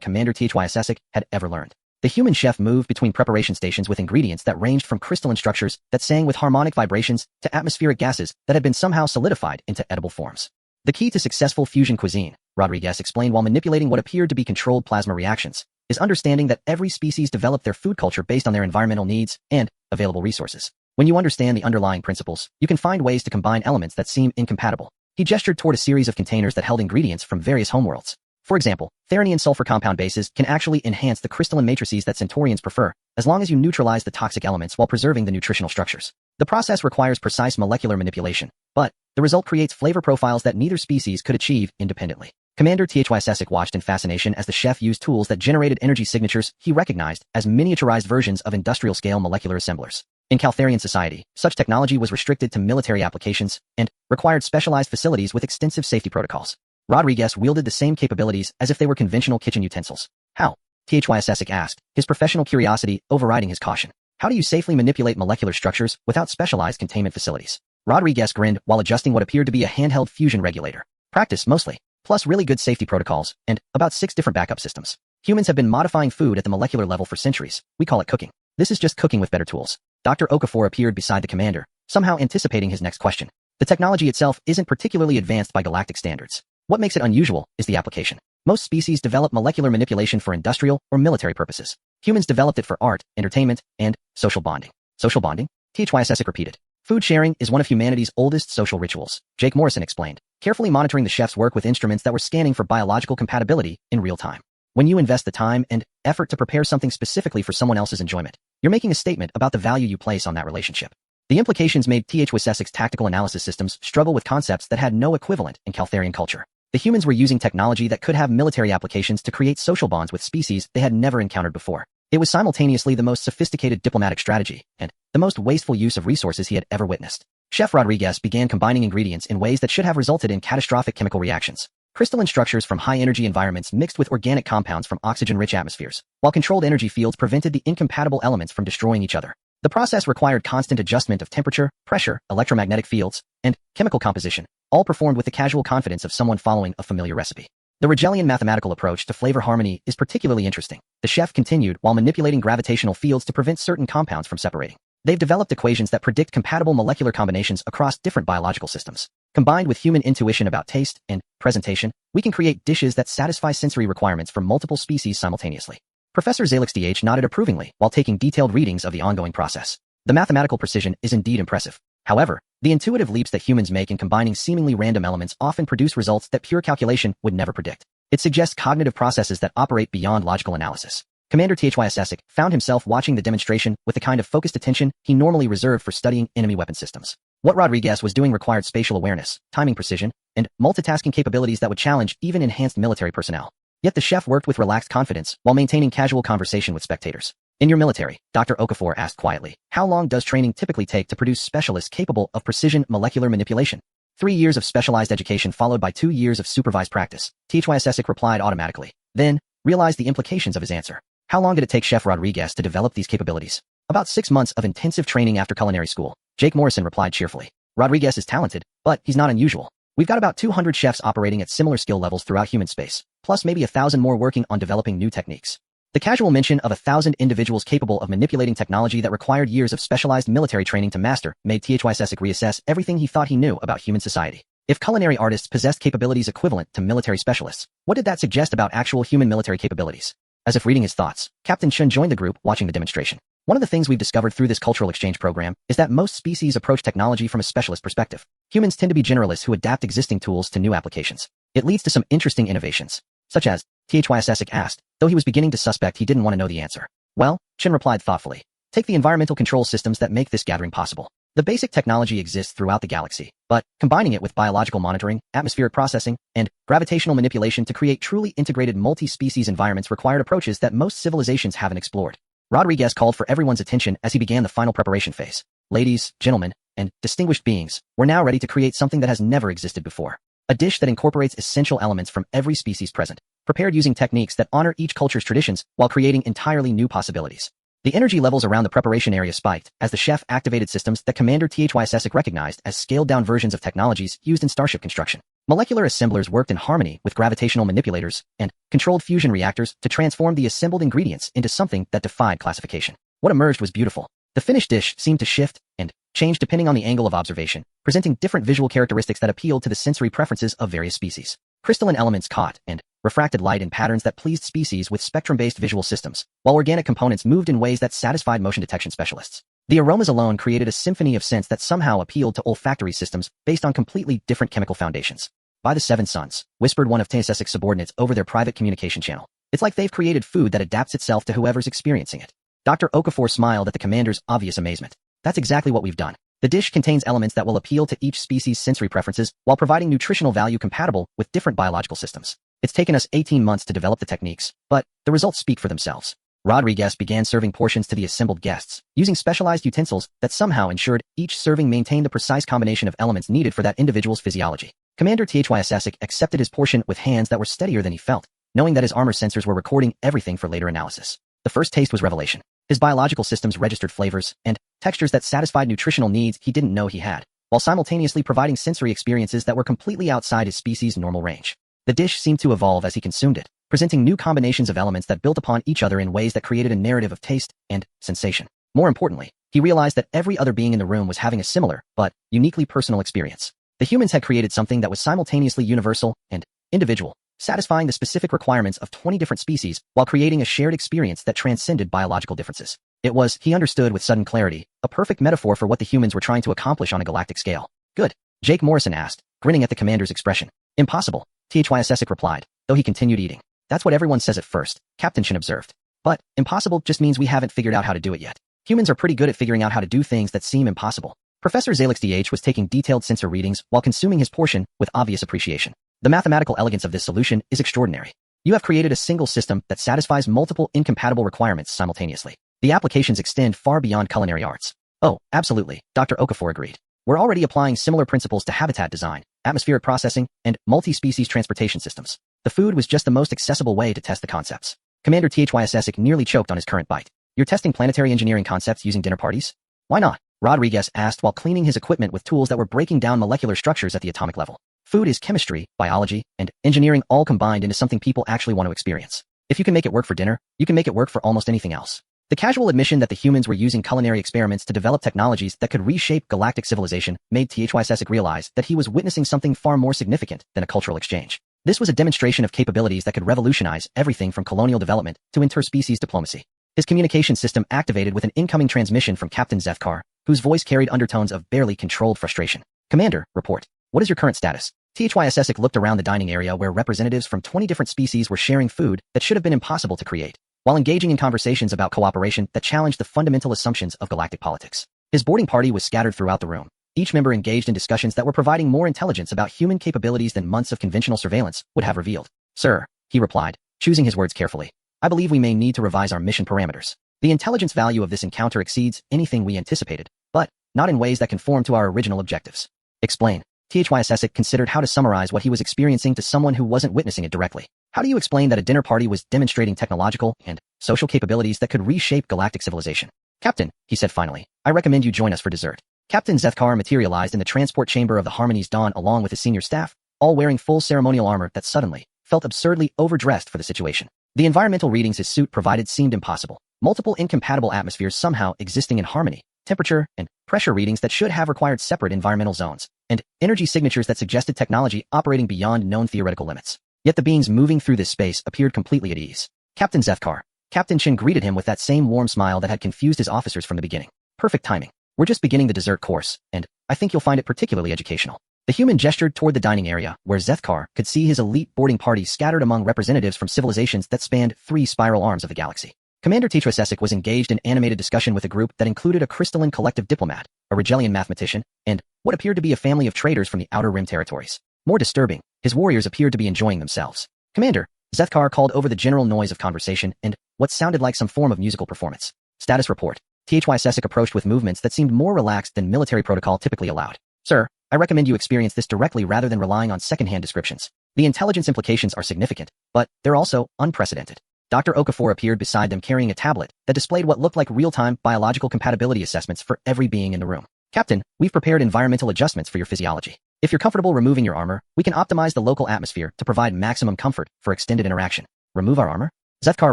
Commander HFY Sci-Fi had ever learned. The human chef moved between preparation stations with ingredients that ranged from crystalline structures that sang with harmonic vibrations to atmospheric gases that had been somehow solidified into edible forms. The key to successful fusion cuisine, Rodriguez explained while manipulating what appeared to be controlled plasma reactions, is understanding that every species developed their food culture based on their environmental needs and available resources. When you understand the underlying principles, you can find ways to combine elements that seem incompatible. He gestured toward a series of containers that held ingredients from various homeworlds. For example, therany and sulfur compound bases can actually enhance the crystalline matrices that Centaurians prefer, as long as you neutralize the toxic elements while preserving the nutritional structures. The process requires precise molecular manipulation, but the result creates flavor profiles that neither species could achieve independently. Commander HFY Sci-Fi watched in fascination as the chef used tools that generated energy signatures he recognized as miniaturized versions of industrial-scale molecular assemblers. In Caltharian society, such technology was restricted to military applications and required specialized facilities with extensive safety protocols. Rodriguez wielded the same capabilities as if they were conventional kitchen utensils. How? HFY Sci-Fi asked, his professional curiosity overriding his caution. How do you safely manipulate molecular structures without specialized containment facilities? Rodriguez grinned while adjusting what appeared to be a handheld fusion regulator. Practice, mostly. Plus really good safety protocols, and about 6 different backup systems. Humans have been modifying food at the molecular level for centuries. We call it cooking. This is just cooking with better tools. Dr. Okafor appeared beside the commander, somehow anticipating his next question. The technology itself isn't particularly advanced by galactic standards. What makes it unusual is the application. Most species develop molecular manipulation for industrial or military purposes. Humans developed it for art, entertainment, and social bonding. Social bonding? HFY Sci-Fi repeated. Food sharing is one of humanity's oldest social rituals, Jake Morrison explained, carefully monitoring the chef's work with instruments that were scanning for biological compatibility in real time. When you invest the time and effort to prepare something specifically for someone else's enjoyment, you're making a statement about the value you place on that relationship. The implications made HFY Sci-Fi's tactical analysis systems struggle with concepts that had no equivalent in Caltharian culture. The humans were using technology that could have military applications to create social bonds with species they had never encountered before. It was simultaneously the most sophisticated diplomatic strategy and the most wasteful use of resources he had ever witnessed. Chef Rodriguez began combining ingredients in ways that should have resulted in catastrophic chemical reactions. Crystalline structures from high-energy environments mixed with organic compounds from oxygen-rich atmospheres, while controlled energy fields prevented the incompatible elements from destroying each other. The process required constant adjustment of temperature, pressure, electromagnetic fields, and chemical composition, all performed with the casual confidence of someone following a familiar recipe. The Rigellian mathematical approach to flavor harmony is particularly interesting. The chef continued while manipulating gravitational fields to prevent certain compounds from separating. They've developed equations that predict compatible molecular combinations across different biological systems. Combined with human intuition about taste and presentation, we can create dishes that satisfy sensory requirements for multiple species simultaneously. Professor Zalix nodded approvingly while taking detailed readings of the ongoing process. The mathematical precision is indeed impressive. However, the intuitive leaps that humans make in combining seemingly random elements often produce results that pure calculation would never predict. It suggests cognitive processes that operate beyond logical analysis. Commander HFY Sci-Fi found himself watching the demonstration with the kind of focused attention he normally reserved for studying enemy weapon systems. What Rodriguez was doing required spatial awareness, timing precision, and multitasking capabilities that would challenge even enhanced military personnel. Yet the chef worked with relaxed confidence while maintaining casual conversation with spectators. In your military, Dr. Okafor asked quietly, how long does training typically take to produce specialists capable of precision molecular manipulation? 3 years of specialized education followed by 2 years of supervised practice. HFY Sci-Fi replied automatically, then realized the implications of his answer. How long did it take Chef Rodriguez to develop these capabilities? About 6 months of intensive training after culinary school. Jake Morrison replied cheerfully. Rodriguez is talented, but he's not unusual. We've got about 200 chefs operating at similar skill levels throughout human space, plus maybe 1,000 more working on developing new techniques. The casual mention of 1,000 individuals capable of manipulating technology that required years of specialized military training to master made HFY Sci-Fi reassess everything he thought he knew about human society. If culinary artists possessed capabilities equivalent to military specialists, what did that suggest about actual human military capabilities? As if reading his thoughts, Captain Chun joined the group watching the demonstration. One of the things we've discovered through this cultural exchange program is that most species approach technology from a specialist perspective. Humans tend to be generalists who adapt existing tools to new applications. It leads to some interesting innovations, such as, HFY Sci-Fi asked, though he was beginning to suspect he didn't want to know the answer. Well, Chun replied thoughtfully. Take the environmental control systems that make this gathering possible. The basic technology exists throughout the galaxy, but combining it with biological monitoring, atmospheric processing, and gravitational manipulation to create truly integrated multi-species environments required approaches that most civilizations haven't explored. Rodriguez called for everyone's attention as he began the final preparation phase. Ladies, gentlemen, and distinguished beings, we're now ready to create something that has never existed before. A dish that incorporates essential elements from every species present, prepared using techniques that honor each culture's traditions while creating entirely new possibilities. The energy levels around the preparation area spiked as the chef activated systems that Commander HFY Sci-Fi recognized as scaled-down versions of technologies used in starship construction. Molecular assemblers worked in harmony with gravitational manipulators and controlled fusion reactors to transform the assembled ingredients into something that defied classification. What emerged was beautiful. The finished dish seemed to shift and change depending on the angle of observation, presenting different visual characteristics that appealed to the sensory preferences of various species. Crystalline elements caught and refracted light in patterns that pleased species with spectrum-based visual systems, while organic components moved in ways that satisfied motion detection specialists. The aromas alone created a symphony of scents that somehow appealed to olfactory systems based on completely different chemical foundations. "By the seven suns," whispered one of TSS's subordinates over their private communication channel. "It's like they've created food that adapts itself to whoever's experiencing it." Dr. Okafor smiled at the commander's obvious amazement. "That's exactly what we've done. The dish contains elements that will appeal to each species' sensory preferences while providing nutritional value compatible with different biological systems. It's taken us 18 months to develop the techniques, but the results speak for themselves." Rodriguez began serving portions to the assembled guests, using specialized utensils that somehow ensured each serving maintained the precise combination of elements needed for that individual's physiology. Commander HFY Sci-Fi accepted his portion with hands that were steadier than he felt, knowing that his armor sensors were recording everything for later analysis. The first taste was revelation. His biological systems registered flavors and textures that satisfied nutritional needs he didn't know he had, while simultaneously providing sensory experiences that were completely outside his species' normal range. The dish seemed to evolve as he consumed it, presenting new combinations of elements that built upon each other in ways that created a narrative of taste and sensation. More importantly, he realized that every other being in the room was having a similar, but uniquely personal experience. The humans had created something that was simultaneously universal and individual, satisfying the specific requirements of 20 different species while creating a shared experience that transcended biological differences. It was, he understood with sudden clarity, a perfect metaphor for what the humans were trying to accomplish on a galactic scale. "Good?" Jake Morrison asked, grinning at the commander's expression. "Impossible," HFY Sci-Fi replied, though he continued eating. "That's what everyone says at first," Captain Shin observed. "But impossible just means we haven't figured out how to do it yet. Humans are pretty good at figuring out how to do things that seem impossible." Professor Zalix DH was taking detailed sensor readings while consuming his portion with obvious appreciation. "The mathematical elegance of this solution is extraordinary. You have created a single system that satisfies multiple incompatible requirements simultaneously. The applications extend far beyond culinary arts." "Oh, absolutely," Dr. Okafor agreed. "We're already applying similar principles to habitat design, atmospheric processing, and multi-species transportation systems. The food was just the most accessible way to test the concepts." Commander HFY Sci-Fi nearly choked on his current bite. "You're testing planetary engineering concepts using dinner parties?" "Why not?" Rodriguez asked while cleaning his equipment with tools that were breaking down molecular structures at the atomic level. Food is chemistry, biology, and engineering all combined into something people actually want to experience. If you can make it work for dinner, you can make it work for almost anything else. The casual admission that the humans were using culinary experiments to develop technologies that could reshape galactic civilization made HFY Sci-Fi realize that he was witnessing something far more significant than a cultural exchange. This was a demonstration of capabilities that could revolutionize everything from colonial development to interspecies diplomacy. His communication system activated with an incoming transmission from Captain Zethkar, whose voice carried undertones of barely controlled frustration. "Commander, report. What is your current status?" HFY Sci-Fi looked around the dining area where representatives from 20 different species were sharing food that should have been impossible to create, while engaging in conversations about cooperation that challenged the fundamental assumptions of galactic politics. His boarding party was scattered throughout the room, each member engaged in discussions that were providing more intelligence about human capabilities than months of conventional surveillance would have revealed. "Sir," he replied, choosing his words carefully, "I believe we may need to revise our mission parameters. The intelligence value of this encounter exceeds anything we anticipated, but not in ways that conform to our original objectives." "Explain." HFY Sci-Fi considered how to summarize what he was experiencing to someone who wasn't witnessing it directly. "How do you explain that a dinner party was demonstrating technological and social capabilities that could reshape galactic civilization?" "Captain," he said finally, "I recommend you join us for dessert." Captain Zethkar materialized in the transport chamber of the Harmony's Dawn along with his senior staff, all wearing full ceremonial armor that suddenly felt absurdly overdressed for the situation. The environmental readings his suit provided seemed impossible. Multiple incompatible atmospheres somehow existing in harmony, temperature and pressure readings that should have required separate environmental zones, and energy signatures that suggested technology operating beyond known theoretical limits. Yet the beings moving through this space appeared completely at ease. "Captain Zethkar." Captain Shin greeted him with that same warm smile that had confused his officers from the beginning. "Perfect timing. We're just beginning the dessert course, and I think you'll find it particularly educational." The human gestured toward the dining area, where Zethkar could see his elite boarding party scattered among representatives from civilizations that spanned 3 spiral arms of the galaxy. Commander Tetrasesic was engaged in animated discussion with a group that included a crystalline collective diplomat, a Rigelian mathematician, and what appeared to be a family of traders from the Outer Rim territories. More disturbing, his warriors appeared to be enjoying themselves. "Commander," Zethkar called over the general noise of conversation and what sounded like some form of musical performance. "Status report." HFY Sci-Fi approached with movements that seemed more relaxed than military protocol typically allowed. "Sir, I recommend you experience this directly rather than relying on secondhand descriptions. The intelligence implications are significant, but they're also unprecedented." Dr. Okafor appeared beside them carrying a tablet that displayed what looked like real-time biological compatibility assessments for every being in the room. Captain, we've prepared environmental adjustments for your physiology. If you're comfortable removing your armor, we can optimize the local atmosphere to provide maximum comfort for extended interaction. Remove our armor? Zethkar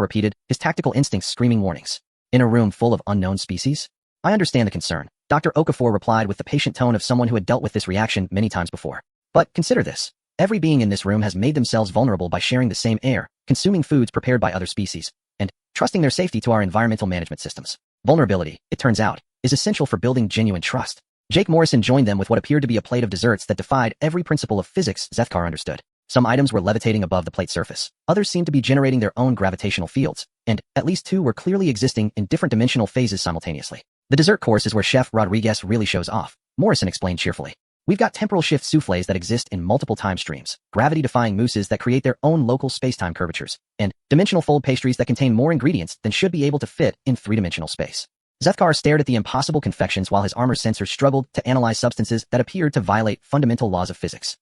repeated, his tactical instincts screaming warnings. In a room full of unknown species? I understand the concern. Dr. Okafor replied with the patient tone of someone who had dealt with this reaction many times before. But consider this. Every being in this room has made themselves vulnerable by sharing the same air, consuming foods prepared by other species, and trusting their safety to our environmental management systems. Vulnerability, it turns out, is essential for building genuine trust. Jake Morrison joined them with what appeared to be a plate of desserts that defied every principle of physics Zethkar understood. Some items were levitating above the plate surface. Others seemed to be generating their own gravitational fields, and at least two were clearly existing in different dimensional phases simultaneously. The dessert course is where Chef Rodriguez really shows off, Morrison explained cheerfully. We've got temporal shift soufflés that exist in multiple time streams, gravity-defying mousses that create their own local space-time curvatures, and dimensional fold pastries that contain more ingredients than should be able to fit in three-dimensional space. Zethkar stared at the impossible confections while his armor sensors struggled to analyze substances that appeared to violate fundamental laws of physics.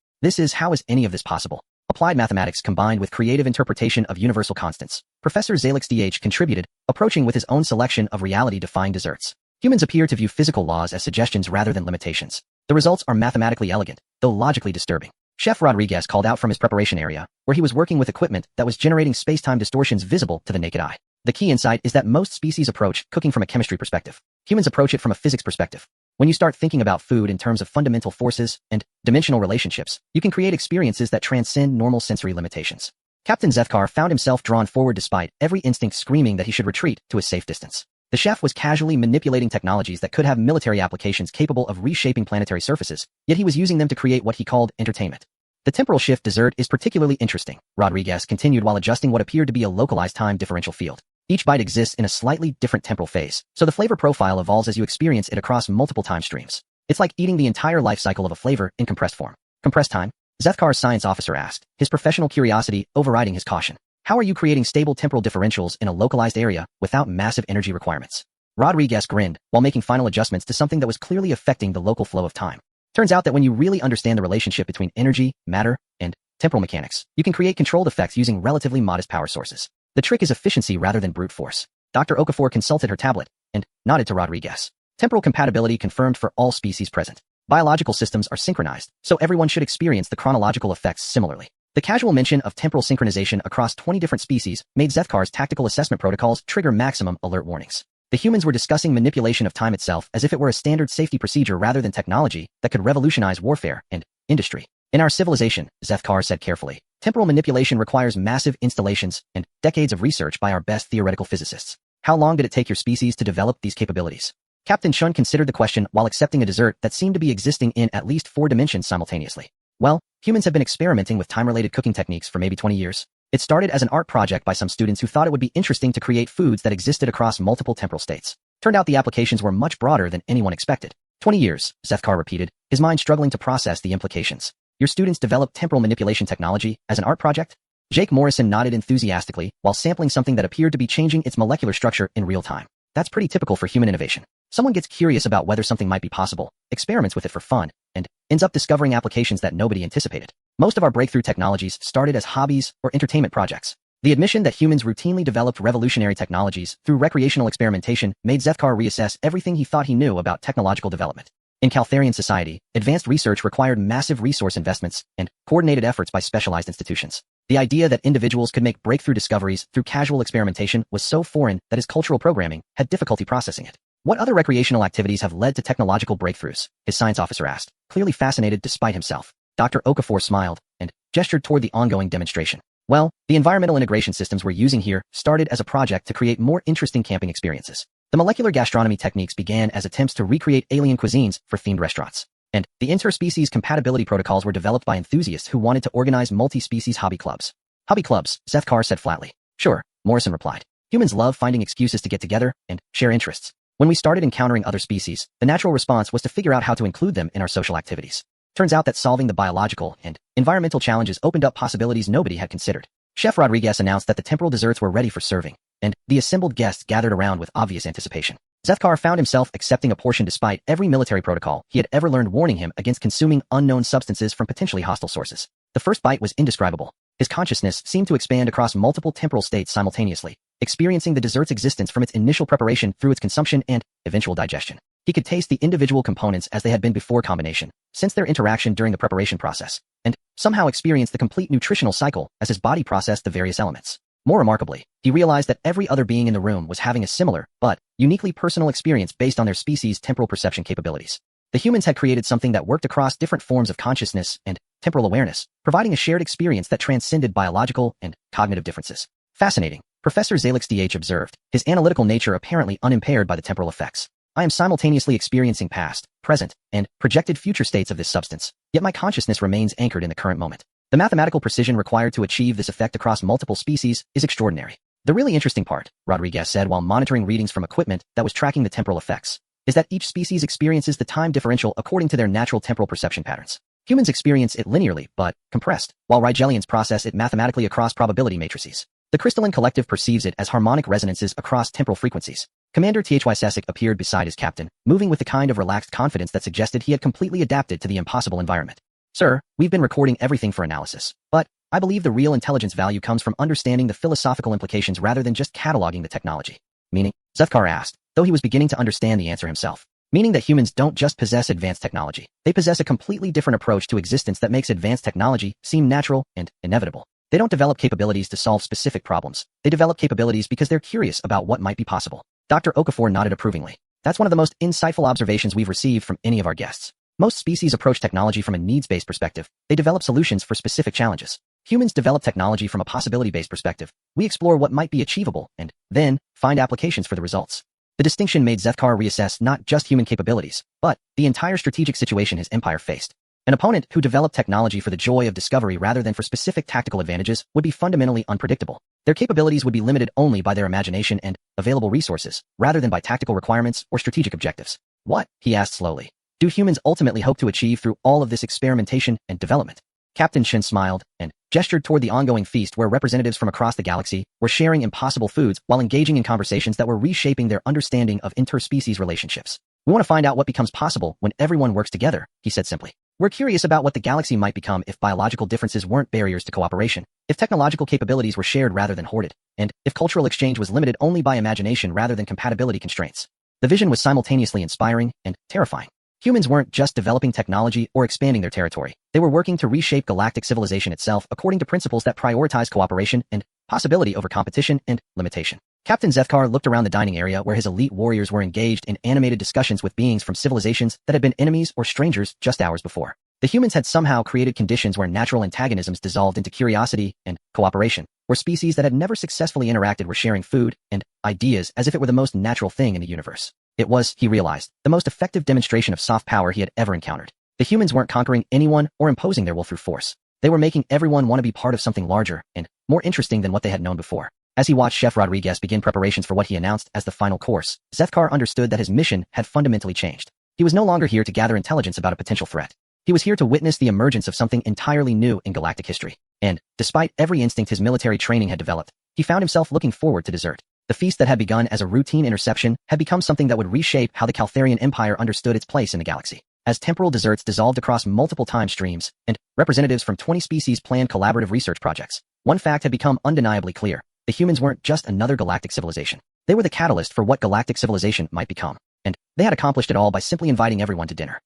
How is any of this possible? Applied mathematics combined with creative interpretation of universal constants. Professor Zalix DH contributed, approaching with his own selection of reality-defying desserts. Humans appear to view physical laws as suggestions rather than limitations. The results are mathematically elegant, though logically disturbing. Chef Rodriguez called out from his preparation area, where he was working with equipment that was generating space-time distortions visible to the naked eye. The key insight is that most species approach cooking from a chemistry perspective. Humans approach it from a physics perspective. When you start thinking about food in terms of fundamental forces and dimensional relationships, you can create experiences that transcend normal sensory limitations. Captain Zethkar found himself drawn forward despite every instinct screaming that he should retreat to a safe distance. The chef was casually manipulating technologies that could have military applications capable of reshaping planetary surfaces, yet he was using them to create what he called entertainment. The temporal shift dessert is particularly interesting, Rodriguez continued while adjusting what appeared to be a localized time differential field. Each bite exists in a slightly different temporal phase, so the flavor profile evolves as you experience it across multiple time streams. It's like eating the entire life cycle of a flavor in compressed form. Compressed time? Zethkar's science officer asked, his professional curiosity overriding his caution. How are you creating stable temporal differentials in a localized area without massive energy requirements? Rodriguez grinned, while making final adjustments to something that was clearly affecting the local flow of time. Turns out that when you really understand the relationship between energy, matter, and temporal mechanics, you can create controlled effects using relatively modest power sources. The trick is efficiency rather than brute force. Dr. Okafor consulted her tablet and nodded to Rodriguez. Temporal compatibility confirmed for all species present. Biological systems are synchronized, so everyone should experience the chronological effects similarly. The casual mention of temporal synchronization across 20 different species made Zethkar's tactical assessment protocols trigger maximum alert warnings. The humans were discussing manipulation of time itself as if it were a standard safety procedure rather than technology that could revolutionize warfare and industry. In our civilization, Zethkar said carefully, temporal manipulation requires massive installations and decades of research by our best theoretical physicists. How long did it take your species to develop these capabilities? Captain Chun considered the question while accepting a dessert that seemed to be existing in at least 4 dimensions simultaneously. Well, humans have been experimenting with time-related cooking techniques for maybe 20 years. It started as an art project by some students who thought it would be interesting to create foods that existed across multiple temporal states. Turned out the applications were much broader than anyone expected. 20 years, Zethkar repeated, his mind struggling to process the implications. Your students developed temporal manipulation technology as an art project? Jake Morrison nodded enthusiastically while sampling something that appeared to be changing its molecular structure in real time. That's pretty typical for human innovation. Someone gets curious about whether something might be possible, experiments with it for fun, and ends up discovering applications that nobody anticipated. Most of our breakthrough technologies started as hobbies or entertainment projects. The admission that humans routinely developed revolutionary technologies through recreational experimentation made Zethkar reassess everything he thought he knew about technological development. In Caltharian society, advanced research required massive resource investments and coordinated efforts by specialized institutions. The idea that individuals could make breakthrough discoveries through casual experimentation was so foreign that his cultural programming had difficulty processing it. What other recreational activities have led to technological breakthroughs? His science officer asked, clearly fascinated despite himself. Dr. Okafor smiled and gestured toward the ongoing demonstration. Well, the environmental integration systems we're using here started as a project to create more interesting camping experiences. The molecular gastronomy techniques began as attempts to recreate alien cuisines for themed restaurants. And the interspecies compatibility protocols were developed by enthusiasts who wanted to organize multi-species hobby clubs. Hobby clubs, Zethkar said flatly. Sure, Morrison replied. Humans love finding excuses to get together and share interests. When we started encountering other species, the natural response was to figure out how to include them in our social activities. Turns out that solving the biological and environmental challenges opened up possibilities nobody had considered. Chef Rodriguez announced that the temporal desserts were ready for serving, and the assembled guests gathered around with obvious anticipation. Zethkar found himself accepting a portion despite every military protocol he had ever learned warning him against consuming unknown substances from potentially hostile sources. The first bite was indescribable. His consciousness seemed to expand across multiple temporal states simultaneously, experiencing the dessert's existence from its initial preparation through its consumption and eventual digestion. He could taste the individual components as they had been before combination, sense their interaction during the preparation process, and somehow experience the complete nutritional cycle as his body processed the various elements. More remarkably, he realized that every other being in the room was having a similar, but uniquely personal experience based on their species' temporal perception capabilities. The humans had created something that worked across different forms of consciousness and temporal awareness, providing a shared experience that transcended biological and cognitive differences. Fascinating, Professor Zalix DH observed, his analytical nature apparently unimpaired by the temporal effects. I am simultaneously experiencing past, present, and projected future states of this substance, yet my consciousness remains anchored in the current moment. The mathematical precision required to achieve this effect across multiple species is extraordinary. The really interesting part, Rodriguez said while monitoring readings from equipment that was tracking the temporal effects, is that each species experiences the time differential according to their natural temporal perception patterns. Humans experience it linearly, but compressed, while Rigelians process it mathematically across probability matrices. The crystalline collective perceives it as harmonic resonances across temporal frequencies. Commander HFY Scic appeared beside his captain, moving with the kind of relaxed confidence that suggested he had completely adapted to the impossible environment. Sir, we've been recording everything for analysis, but I believe the real intelligence value comes from understanding the philosophical implications rather than just cataloging the technology. Meaning? Zethkar asked, though he was beginning to understand the answer himself. Meaning that humans don't just possess advanced technology. They possess a completely different approach to existence that makes advanced technology seem natural and inevitable. They don't develop capabilities to solve specific problems. They develop capabilities because they're curious about what might be possible. Dr. Okafor nodded approvingly. That's one of the most insightful observations we've received from any of our guests. Most species approach technology from a needs-based perspective. They develop solutions for specific challenges. Humans develop technology from a possibility-based perspective. We explore what might be achievable and then find applications for the results. The distinction made Zethkar reassess not just human capabilities, but the entire strategic situation his empire faced. An opponent who developed technology for the joy of discovery rather than for specific tactical advantages would be fundamentally unpredictable. Their capabilities would be limited only by their imagination and available resources, rather than by tactical requirements or strategic objectives. What, he asked slowly, do humans ultimately hope to achieve through all of this experimentation and development? Captain Shin smiled and gestured toward the ongoing feast where representatives from across the galaxy were sharing impossible foods while engaging in conversations that were reshaping their understanding of interspecies relationships. We want to find out what becomes possible when everyone works together, he said simply. We're curious about what the galaxy might become if biological differences weren't barriers to cooperation, if technological capabilities were shared rather than hoarded, and if cultural exchange was limited only by imagination rather than compatibility constraints. The vision was simultaneously inspiring and terrifying. Humans weren't just developing technology or expanding their territory. They were working to reshape galactic civilization itself according to principles that prioritize cooperation and possibility over competition and limitation. Captain Zethkar looked around the dining area where his elite warriors were engaged in animated discussions with beings from civilizations that had been enemies or strangers just hours before. The humans had somehow created conditions where natural antagonisms dissolved into curiosity and cooperation, where species that had never successfully interacted were sharing food and ideas as if it were the most natural thing in the universe. It was, he realized, the most effective demonstration of soft power he had ever encountered. The humans weren't conquering anyone or imposing their will through force. They were making everyone want to be part of something larger and more interesting than what they had known before. As he watched Chef Rodriguez begin preparations for what he announced as the final course, Zethkar understood that his mission had fundamentally changed. He was no longer here to gather intelligence about a potential threat. He was here to witness the emergence of something entirely new in galactic history. And, despite every instinct his military training had developed, he found himself looking forward to dessert. The feast that had begun as a routine interception had become something that would reshape how the Caltharian Empire understood its place in the galaxy. As temporal desserts dissolved across multiple time streams, and representatives from 20 species planned collaborative research projects, one fact had become undeniably clear. The humans weren't just another galactic civilization. They were the catalyst for what galactic civilization might become. And they had accomplished it all by simply inviting everyone to dinner.